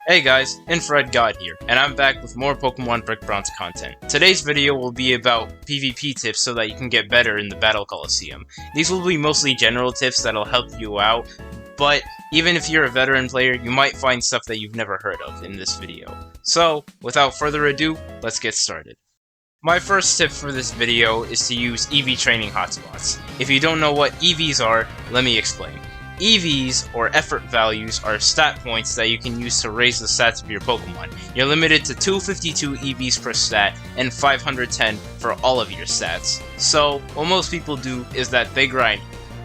Hey guys, InfraredGod here, and I'm back with more Pokemon Brick Bronze content. Today's video will be about PvP tips so that you can get better in the Battle Coliseum. These will be mostly general tips that'll help you out, but even if you're a veteran player, you might find stuff that you've never heard of in this video. So, without further ado, let's get started. My first tip for this video is to use EV training hotspots. If you don't know what EVs are, let me explain. EVs, or effort values, are stat points that you can use to raise the stats of your Pokemon. You're limited to 252 EVs per stat and 510 for all of your stats. So, what most people do is that they grind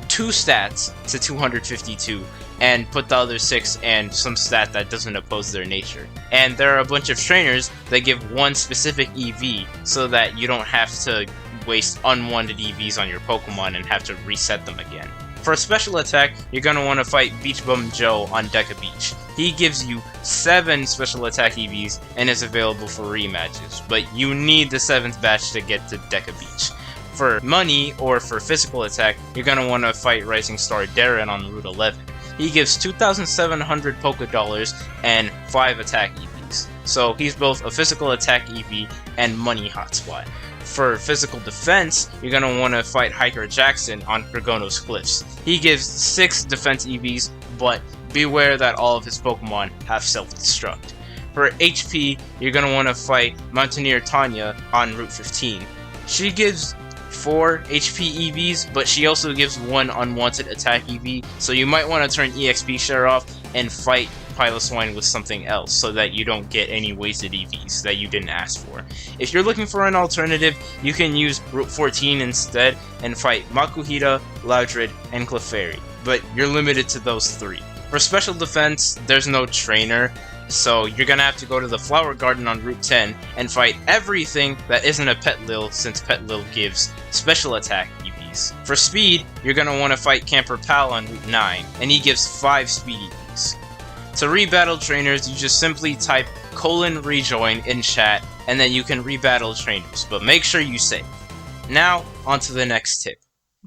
2 stats to 252 and put the other 6 and some stat that doesn't oppose their nature. And there are a bunch of trainers that give one specific EV so that you don't have to waste unwanted EVs on your Pokemon and have to reset them again. For a special attack, you're going to want to fight Beach Bum Joe on Deca Beach. He gives you 7 special attack EVs and is available for rematches, but you need the 7th batch to get to Deca Beach. For money, or for physical attack, you're going to want to fight Rising Star Darren on Route 11. He gives 2,700 Poké Dollars and 5 attack EVs, so he's both a physical attack EV and money hotspot. For physical defense, you're going to want to fight Hiker Jackson on Dragono's Cliffs. He gives 6 defense EVs, but beware that all of his Pokemon have self-destruct. For HP, you're going to want to fight Mountaineer Tanya on Route 15. She gives 4 HP EVs, but she also gives 1 unwanted attack EV, so you might want to turn EXP share off and fight Piloswine with something else so that you don't get any wasted EVs that you didn't ask for. If you're looking for an alternative, you can use Route 14 instead and fight Makuhita, Loudred, and Clefairy, but you're limited to those 3. For special defense, there's no trainer, so you're gonna have to go to the Flower Garden on Route 10 and fight everything that isn't a Petlil, since Petlil gives special attack EVs. For speed, you're gonna want to fight Camper Pal on Route 9, and he gives 5 speed EVs. To rebattle trainers, you just simply type :rejoin in chat, and then you can rebattle trainers, but make sure you save. Now, on to the next tip.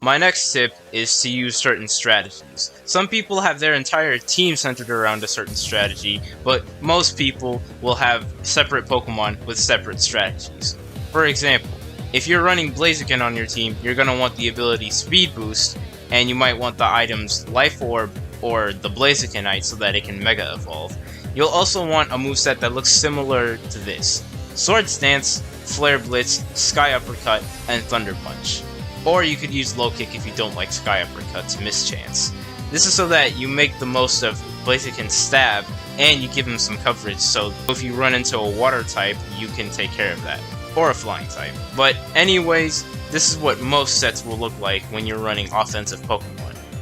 My next tip is to use certain strategies. Some people have their entire team centered around a certain strategy, but most people will have separate Pokemon with separate strategies. For example, if you're running Blaziken on your team, you're going to want the ability Speed Boost, and you might want the items Life Orb or the Blazikenite so that it can Mega Evolve. You'll also want a moveset that looks similar to this: Swords Dance, Flare Blitz, Sky Uppercut, and Thunder Punch. Or you could use Low Kick if you don't like Sky Uppercut to Mischance. This is so that you make the most of Blaziken's stab, and you give him some coverage, so if you run into a water type, you can take care of that. Or a flying type. But anyways, this is what most sets will look like when you're running offensive Pokemon.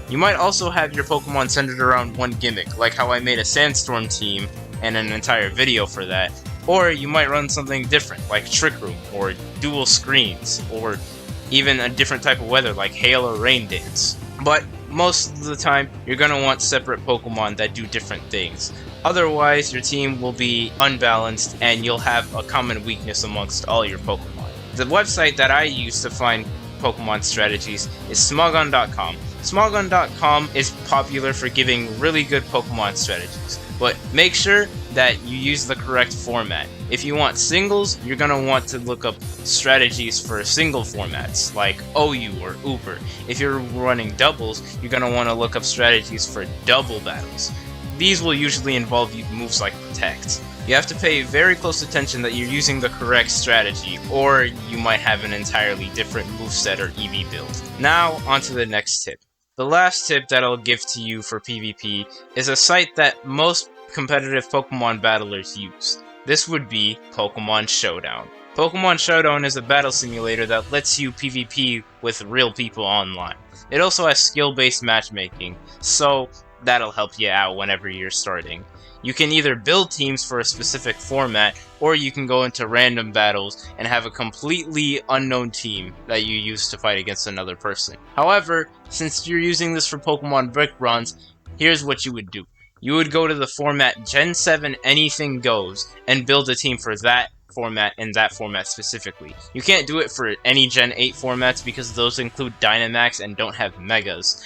You might also have your Pokemon centered around one gimmick, like how I made a Sandstorm team and an entire video for that. Or you might run something different, like Trick Room, or Dual Screens, or even a different type of weather, like Hail or Rain Dance. But most of the time, you're going to want separate Pokemon that do different things. Otherwise, your team will be unbalanced, and you'll have a common weakness amongst all your Pokemon. The website that I use to find Pokemon strategies is Smogon.com. Smogon.com is popular for giving really good Pokemon strategies, but make sure that you use the correct format. If you want singles, you're going to want to look up strategies for single formats, like OU or Uber. If you're running doubles, you're going to want to look up strategies for double battles. These will usually involve moves like Protect. You have to pay very close attention that you're using the correct strategy, or you might have an entirely different moveset or EV build. Now, on to the next tip. The last tip that I'll give to you for PvP is a site that most competitive Pokemon battlers use. This would be Pokemon Showdown. Pokemon Showdown is a battle simulator that lets you PvP with real people online. It also has skill-based matchmaking, so that'll help you out whenever you're starting. You can either build teams for a specific format, or you can go into random battles and have a completely unknown team that you use to fight against another person. However, since you're using this for Pokemon Brick Bronze, here's what you would do. You would go to the format Gen 7 Anything Goes and build a team for that format and that format specifically. You can't do it for any Gen 8 formats because those include Dynamax and don't have Megas.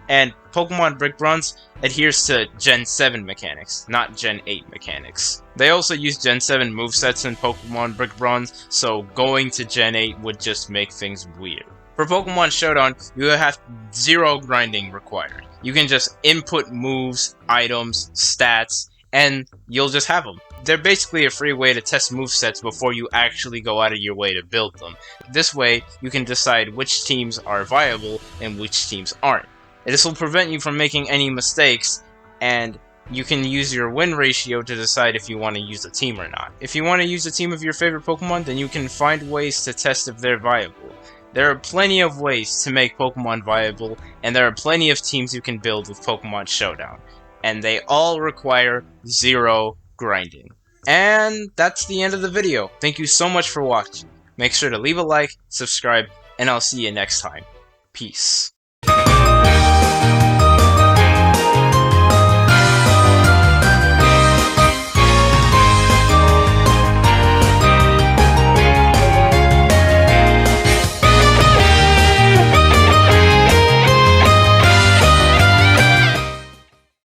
And Pokemon Brick Bronze adheres to Gen 7 mechanics, not Gen 8 mechanics. They also use Gen 7 movesets in Pokemon Brick Bronze, so going to Gen 8 would just make things weird. For Pokemon Showdown, you have 0 grinding required. You can just input moves, items, stats, and you'll just have them. They're basically a free way to test movesets before you actually go out of your way to build them. This way, you can decide which teams are viable and which teams aren't. This will prevent you from making any mistakes, and you can use your win ratio to decide if you want to use a team or not. If you want to use a team of your favorite Pokemon, then you can find ways to test if they're viable. There are plenty of ways to make Pokemon viable, and there are plenty of teams you can build with Pokemon Showdown. And they all require 0 grinding. And that's the end of the video. Thank you so much for watching. Make sure to leave a like, subscribe, and I'll see you next time. Peace.